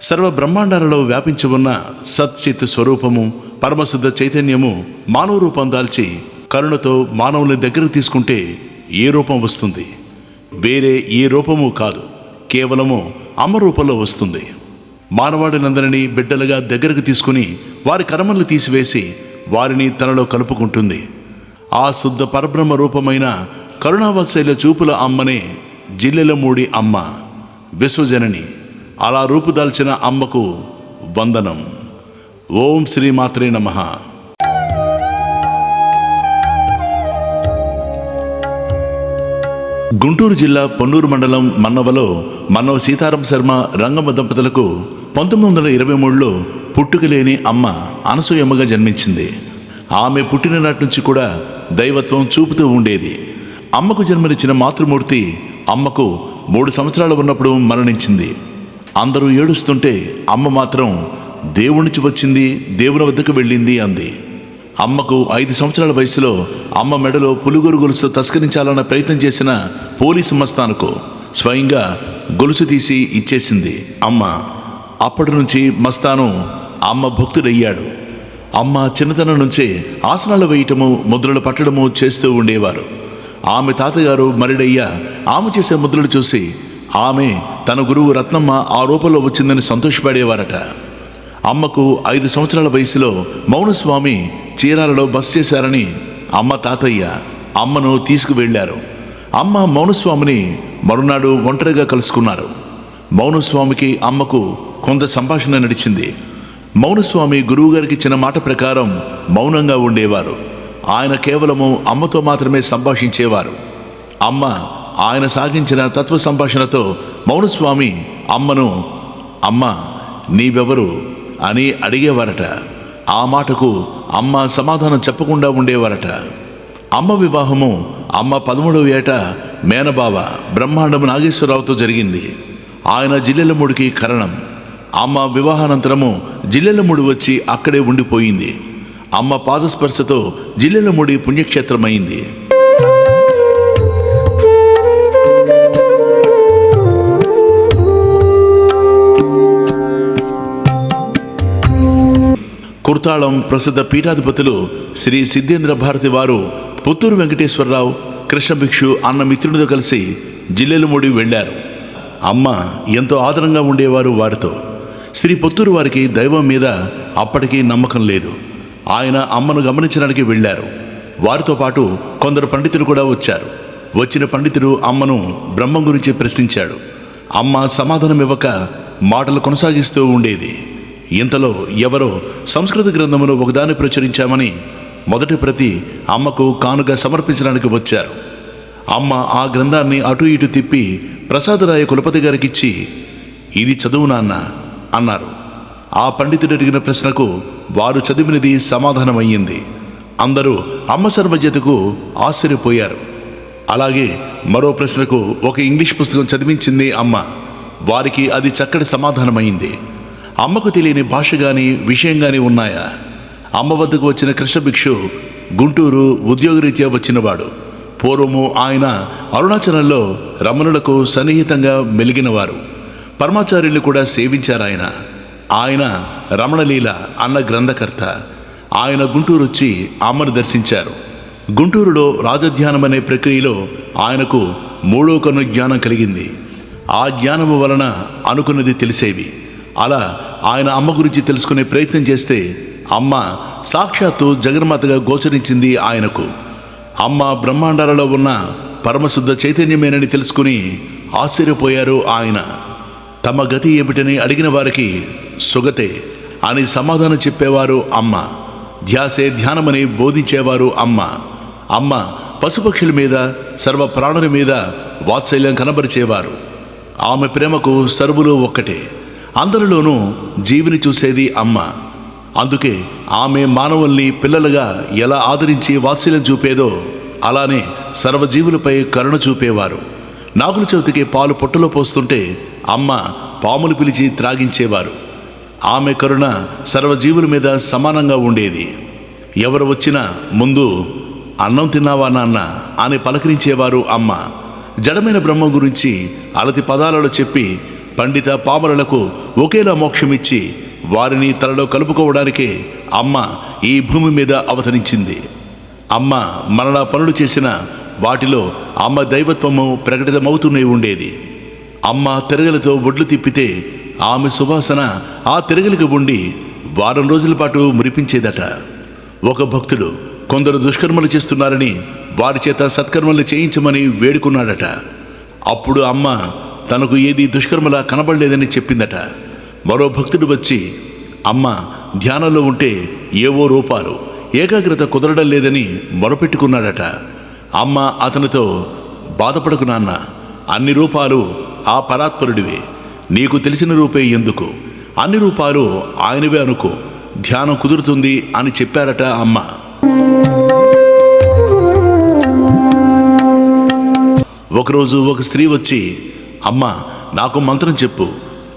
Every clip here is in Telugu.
సర్వ బ్రహ్మాండాలలో వ్యాపించి ఉన్న సత్చిత్ స్వరూపము పరమశుద్ధ చైతన్యము మానవ రూపం దాల్చి కరుణతో మానవుని దగ్గరకు తీసుకుంటే ఏ రూపం వస్తుంది? వేరే ఏ రూపము కాదు, కేవలము అమ్మ రూపంలో వస్తుంది. మానవాడినందరినీ బిడ్డలుగా దగ్గరకు తీసుకుని వారి కర్మలు తీసివేసి వారిని తనలో కలుపుకుంటుంది. ఆ శుద్ధ పరబ్రహ్మ రూపమైన కరుణావాత్సల్య చూపుల అమ్మనే జిల్లెలమూడి అమ్మ, విశ్వజనని. అలా రూపుదాల్చిన అమ్మకు వందనం. ఓం శ్రీమాత్రే నమః. గుంటూరు జిల్లా పొన్నూరు మండలం మన్నవలో మన్నవ సీతారాం శర్మ రంగమ్మ దంపతులకు 1923లో పుట్టుకలేని అమ్మ అనసూయమ్మగా జన్మించింది. ఆమె పుట్టిన నాటి నుంచి కూడా దైవత్వం చూపుతూ ఉండేది. అమ్మకు జన్మనిచ్చిన మాతృమూర్తి అమ్మకు 3 సంవత్సరాలు ఉన్నప్పుడు మరణించింది. అందరూ ఏడుస్తుంటే అమ్మ మాత్రం దేవునికి వచ్చింది, దేవుని వద్దకు వెళ్ళింది అంది. అమ్మకు 5 సంవత్సరాల వయసులో అమ్మ మెడలో పులుగొరు గొలుసు తస్కరించాలన్న ప్రయత్నం చేసిన పోలీసు మస్తానుకు స్వయంగా గొలుసు తీసి ఇచ్చేసింది అమ్మ. అప్పటి నుంచి మస్తాను అమ్మ భక్తుడయ్యాడు. అమ్మ చిన్నతనం నుంచే ఆసనాలు వేయటము, ముద్రలు పట్టడము చేస్తూ ఉండేవారు. ఆమె తాతగారు మరిడయ్య ఆమె చేసే ముద్రలు చూసి ఆమె తన గురువు రత్నమ్మ ఆ రూపంలో వచ్చిందని సంతోషపడేవారట. అమ్మకు 5 సంవత్సరాల వయసులో మౌనస్వామి చీరాలలో బస చేశారని అమ్మ తాతయ్య అమ్మను తీసుకువెళ్లారు. అమ్మ మౌనస్వామిని మరునాడు ఒంటరిగా కలుసుకున్నారు. మౌనస్వామికి అమ్మకు కొంత సంభాషణ నడిచింది. మౌనస్వామి గురువుగారికి ఇచ్చిన మాట ప్రకారం మౌనంగా ఉండేవారు. ఆయన కేవలము అమ్మతో మాత్రమే సంభాషించేవారు. అమ్మ ఆయన సాగించిన తత్వ సంభాషణతో మౌనస్వామి అమ్మను అమ్మ నీవెవరు అని అడిగేవారట. ఆ మాటకు అమ్మ సమాధానం చెప్పకుండా ఉండేవారట. అమ్మ వివాహము అమ్మ 13వ ఏట మేనబావ బ్రహ్మాండము నాగేశ్వరరావుతో జరిగింది. ఆయన జిల్లెలమూడికి కరణం. అమ్మ వివాహానంతరము జిల్లెలమూడి వచ్చి అక్కడే ఉండిపోయింది. అమ్మ పాదస్పర్శతో జిల్లెలమూడి పుణ్యక్షేత్రమైంది. కుర్తాళం ప్రసిద్ధ పీఠాధిపతులు శ్రీ సిద్ధేంద్ర భారతి వారు పుత్తూరు వెంకటేశ్వరరావు కృష్ణభిక్షు అన్న మిత్రుడితో కలిసి జిల్లెలమూడి వెళ్ళారు. అమ్మ ఎంతో ఆదరంగా ఉండేవారు వారితో. శ్రీ పుత్తూరు వారికి దైవం మీద అప్పటికీ నమ్మకం లేదు. ఆయన అమ్మను గమనించడానికి వెళ్ళారు. వారితో పాటు కొందరు పండితులు కూడా వచ్చారు. వచ్చిన పండితుడు అమ్మను బ్రహ్మం గురించి ప్రశ్నించాడు. అమ్మ సమాధానం ఇవ్వక మాటలు కొనసాగిస్తూ ఉండేది. ఇంతలో ఎవరో సంస్కృత గ్రంథమును ఒకదాన్ని ప్రచురించామని మొదటి ప్రతి అమ్మకు కానుక సమర్పించడానికి వచ్చారు. అమ్మ ఆ గ్రంథాన్ని అటు ఇటు తిప్పి ప్రసాదరాయ కులపతి గారికిచ్చి ఇది చదువు నాన్న అన్నారు. ఆ పండితుడు అడిగిన ప్రశ్నకు వారు చదివినది సమాధానమయ్యింది. అందరూ అమ్మ సర్వజ్ఞతకు ఆశ్చర్యపోయారు. అలాగే మరో ప్రశ్నకు ఒక ఇంగ్లీష్ పుస్తకం చదివించింది అమ్మ. వారికి అది చక్కటి సమాధానమైంది. అమ్మకు తెలియని భాష కానీ విషయం కానీ ఉన్నాయా? అమ్మ వద్దకు వచ్చిన కృష్ణభిక్షు గుంటూరు ఉద్యోగరీత్యా వచ్చినవాడు. పూర్వము ఆయన అరుణాచలంలో రమణులకు సన్నిహితంగా మెలిగినవారు. పరమాచార్యులు కూడా సేవించారు. ఆయన రమణలీల అన్న గ్రంథకర్త. ఆయన గుంటూరు వచ్చి అమ్మను దర్శించారు. గుంటూరులో రాజధ్యానం అనే ప్రక్రియలో ఆయనకు 3వ కన్ను జ్ఞానం కలిగింది. ఆ జ్ఞానము వలన అనుకున్నది తెలిసేవి. అలా ఆయన అమ్మ గురించి తెలుసుకునే ప్రయత్నం చేస్తే అమ్మ సాక్షాత్తు జగన్మాతగా గోచరించింది ఆయనకు. అమ్మ బ్రహ్మాండాలలో ఉన్న పరమశుద్ధ చైతన్యమేనని తెలుసుకుని ఆశ్చర్యపోయారు ఆయన. తమ గతి ఏమిటని అడిగిన వారికి సుగతే అని సమాధానం చెప్పేవారు అమ్మ. ధ్యాసే ధ్యానమని బోధించేవారు అమ్మ. అమ్మ పశుపక్షుల మీద సర్వ ప్రాణుల మీద వాత్సల్యం కనబరిచేవారు. ఆమె ప్రేమకు సర్వులు ఒక్కటే. అందరిలోనూ జీవిని చూసేది అమ్మ. అందుకే ఆమె మానవుల్ని పిల్లలుగా ఎలా ఆదరించి వాత్సల్యం చూపేదో అలానే సర్వజీవులపై కరుణ చూపేవారు. నాగుల చవితికి పాలు పొట్టలో పోస్తుంటే అమ్మ పాములు పిలిచి త్రాగించేవారు. ఆమె కరుణ సర్వజీవుల మీద సమానంగా ఉండేది. ఎవరు వచ్చినా ముందు అన్నం తిన్నావా నాన్న అని పలకరించేవారు అమ్మ. జడమైన బ్రహ్మ గురించి అలతి పదాలలో చెప్పి పండిత పామరులకు ఒకేలా మోక్షమిచ్చి వారిని తనలో కలుపుకోవడానికే అమ్మ ఈ భూమి మీద అవతరించింది. అమ్మ మరలా పనులు చేసిన వాటిలో అమ్మ దైవత్వము ప్రకటితమవుతూనే ఉండేది. అమ్మ తిరగలతో ఒడ్లు తిప్పితే ఆమె సువాసన ఆ తిరగలికి ఉండి వారం రోజుల పాటు మురిపించేదట. ఒక భక్తుడు కొందరు దుష్కర్మలు చేస్తున్నారని వారి చేత సత్కర్మలు చేయించమని వేడుకున్నాడట. అప్పుడు అమ్మ తనకు ఏది దుష్కర్మలా కనబడలేదని చెప్పిందట. మరో భక్తుడు వచ్చి, అమ్మ ధ్యానంలో ఉంటే ఏవో రూపాలు, ఏకాగ్రత కుదరడం లేదని మొరపెట్టుకున్నాడట. అమ్మ అతనితో, బాధపడకు నాన్న, అన్ని రూపాలు ఆ పరాత్పరుడివే, నీకు తెలిసిన రూపే ఎందుకు, అన్ని రూపాలు ఆయనవే అనుకో, ధ్యానం కుదురుతుంది అని చెప్పారట అమ్మ. ఒకరోజు ఒక స్త్రీ వచ్చి, అమ్మ నాకు మంత్రం చెప్పు,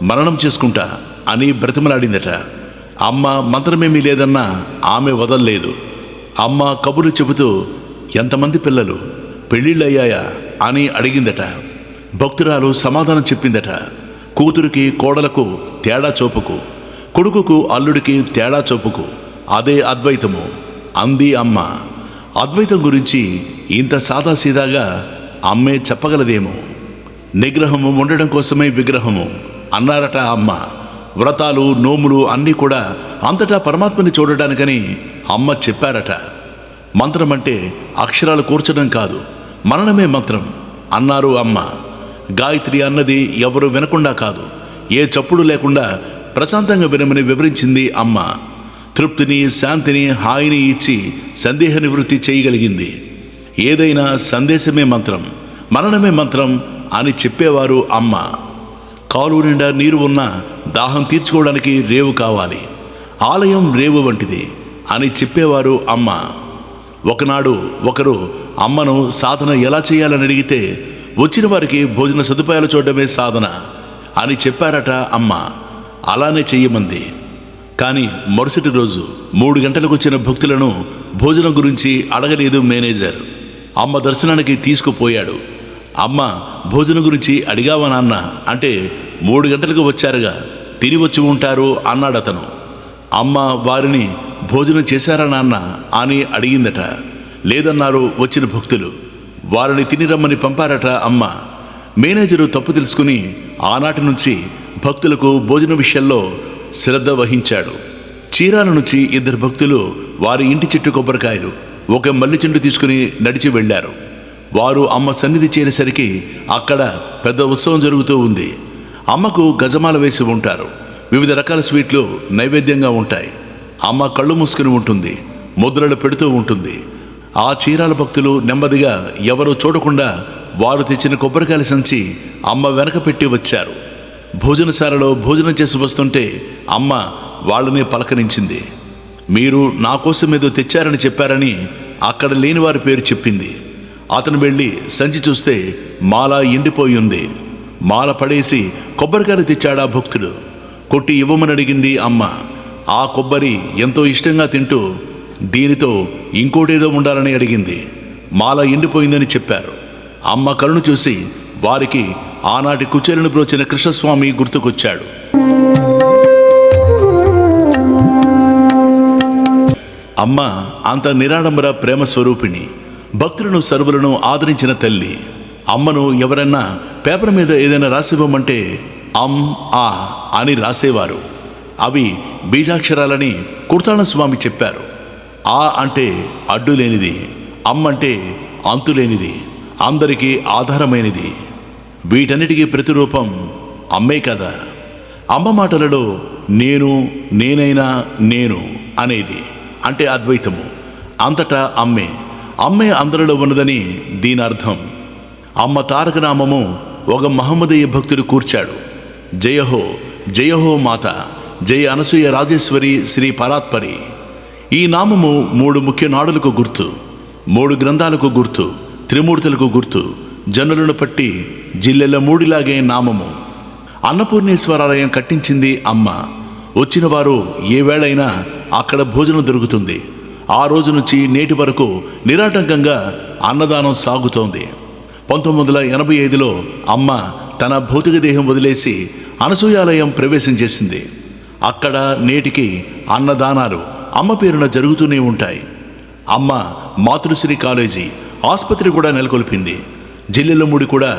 మరణం చేసుకుంటా అని బ్రతిమలాడిందట. అమ్మ మంత్రమేమీ లేదన్నా ఆమె వదల్లేదు. అమ్మ కబురు చెబుతూ, ఎంతమంది పిల్లలు, పెళ్ళిళ్ళయ్యాయా అని అడిగిందట. భక్తురాలు సమాధానం చెప్పిందట. కూతురికి కోడలకు తేడా చూపుకు, కొడుకుకు అల్లుడికి తేడా చూపుకు, అదే అద్వైతము అంది అమ్మ. అద్వైతం గురించి ఇంత సాదాసీదాగా అమ్మే చెప్పగలదేమో. నిగ్రహము ఉండడం కోసమే విగ్రహము అన్నారట అమ్మ. వ్రతాలు నోములు అన్నీ కూడా అంతటా పరమాత్మని చూడడానికని అమ్మ చెప్పారట. మంత్రం అంటే అక్షరాలు కూర్చడం కాదు, మరణమే మంత్రం అన్నారు అమ్మ. గాయత్రి అన్నది ఎవరు వినకుండా కాదు, ఏ చప్పుడు లేకుండా ప్రశాంతంగా వినమని వివరించింది అమ్మ. తృప్తిని, శాంతిని, హాయిని ఇచ్చి సందేహ నివృత్తి చేయగలిగింది. ఏదైనా సందేశమే మంత్రం, మరణమే మంత్రం అని చెప్పేవారు అమ్మ. కాలు నిండా నీరు ఉన్నా దాహం తీర్చుకోవడానికి రేవు కావాలి, ఆలయం రేవు వంటిది అని చెప్పేవారు అమ్మ. ఒకనాడు ఒకరు అమ్మను సాధన ఎలా చేయాలని అడిగితే, వచ్చిన వారికి భోజన సదుపాయాలు చూడడమే సాధన అని చెప్పారట అమ్మ. అలానే చెయ్యమంది. కానీ మరుసటి రోజు 3 గంటలకు వచ్చిన భక్తులను భోజనం గురించి అడగలేదు మేనేజర్. అమ్మ దర్శనానికి తీసుకుపోయాడు. అమ్మ భోజనం గురించి అడిగావా నాన్న అంటే, 3 గంటలకు వచ్చారుగా, తిని వచ్చి ఉంటారు అన్నాడతను. అమ్మ వారిని భోజనం చేశారా నాన్న అని అడిగిందట. లేదన్నారు వచ్చిన భక్తులు. వారిని తిని రమ్మని పంపారట అమ్మ. మేనేజరు తప్పు తెలుసుకుని ఆనాటి నుంచి భక్తులకు భోజన విషయంలో శ్రద్ధ వహించాడు. చీరాల నుంచి 2 భక్తులు వారి ఇంటి చెట్టు కొబ్బరికాయలు, ఒక మల్లి చెండు తీసుకుని నడిచి వెళ్ళారు. వారు అమ్మ సన్నిధి చేరేసరికి అక్కడ పెద్ద ఉత్సవం జరుగుతూ ఉంది. అమ్మకు గజమాల వేసి ఉంటారు. వివిధ రకాల స్వీట్లు నైవేద్యంగా ఉంటాయి. అమ్మ కళ్ళు మూసుకుని ఉంటుంది, ముద్రలు పెడుతూ ఉంటుంది. ఆ చీరాల భక్తులు నెమ్మదిగా ఎవరూ చూడకుండా వారు తెచ్చిన కొబ్బరికాయల సంచి అమ్మ వెనక పెట్టి వచ్చారు. భోజనశాలలో భోజనం చేసి వస్తుంటే అమ్మ వాళ్ళని పలకరించింది. మీరు నా కోసం ఏదో తెచ్చారని చెప్పారని అక్కడ లేని వారి పేరు చెప్పింది. అతను వెళ్ళి సంచి చూస్తే మాల ఎండిపోయి ఉంది. మాల పడేసి కొబ్బరికాయలు తెచ్చాడా భక్తుడు. కొట్టి ఇవ్వమని అడిగింది అమ్మ. ఆ కొబ్బరి ఎంతో ఇష్టంగా తింటూ, దీనితో ఇంకోటేదో ఉండాలని అడిగింది. మాల ఎండిపోయిందని చెప్పారు. అమ్మ కరుణ చూసి వారికి ఆనాటి కుచేలను బ్రోచిన కృష్ణస్వామి గుర్తుకొచ్చాడు. అమ్మ అంత నిరాడంబర ప్రేమ స్వరూపిణి, భక్తులను సర్వులను ఆదరించిన తల్లి. అమ్మను ఎవరన్నా పేపర్ మీద ఏదైనా రాసివ్వమంటే ఆ అని రాసేవారు. అవి బీజాక్షరాలని కుర్తాళస్వామి చెప్పారు. ఆ అంటే అడ్డులేనిది, అమ్మంటే అంతులేనిది, అందరికీ ఆధారమైనది. వీటన్నిటికీ ప్రతిరూపం అమ్మే కదా. అమ్మ మాటలలో నేను, నేనైనా నేను అనేది అంటే అద్వైతము. అంతటా అమ్మే, అమ్మే అందరిలో ఉన్నదని దీని అర్థం. అమ్మ తారక నామము ఒక మహమ్మదీయ భక్తుడు కూర్చాడు. జయహో జయహో మాత, జయ అనసూయ రాజేశ్వరి శ్రీ పరాత్పరి. ఈ నామము 3 ముఖ్య నాడులకు గుర్తు, 3 గ్రంథాలకు గుర్తు, త్రిమూర్తులకు గుర్తు. జనులను పట్టి జిల్లెల మూడిలాగే నామము. అన్నపూర్ణేశ్వరాలయం కట్టించింది అమ్మ. వచ్చిన వారు ఏ వేళైనా అక్కడ భోజనం దొరుకుతుంది. ఆ రోజు నుంచి నేటి వరకు నిరాటంకంగా అన్నదానం సాగుతోంది. 1985లో అమ్మ తన భౌతిక దేహం వదిలేసి అనసూయాలయం ప్రవేశం చేసింది. అక్కడ నేటికి అన్నదానాలు అమ్మ పేరున జరుగుతూనే ఉంటాయి. అమ్మ మాతృశ్రీ కాలేజీ, ఆసుపత్రి కూడా నెలకొల్పింది. జిల్లెలమూడి కూడా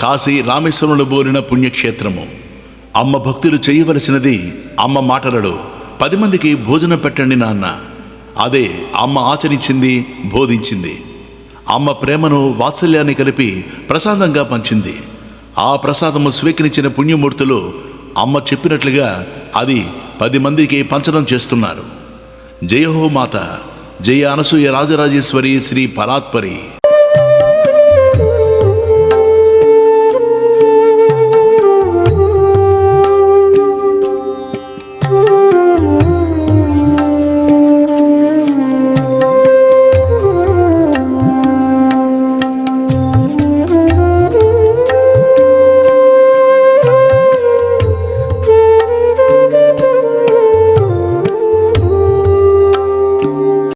కాశీ రామేశ్వరంలో బోలిన పుణ్యక్షేత్రము. అమ్మ భక్తులు చేయవలసినది అమ్మ మాటలలో 10 మందికి భోజనం పెట్టండి నాన్న. అదే అమ్మ ఆచరించింది, బోధించింది. అమ్మ ప్రేమను, వాత్సల్యాన్ని కలిపి ప్రసాదంగా పంచింది. ఆ ప్రసాదము స్వీకరించిన పుణ్యమూర్తులు అమ్మ చెప్పినట్లుగా అది 10 మందికి పంచడం చేస్తున్నారు. జయ హో మాత, జయ అనసూయ రాజరాజేశ్వరి శ్రీ పరాత్పరి.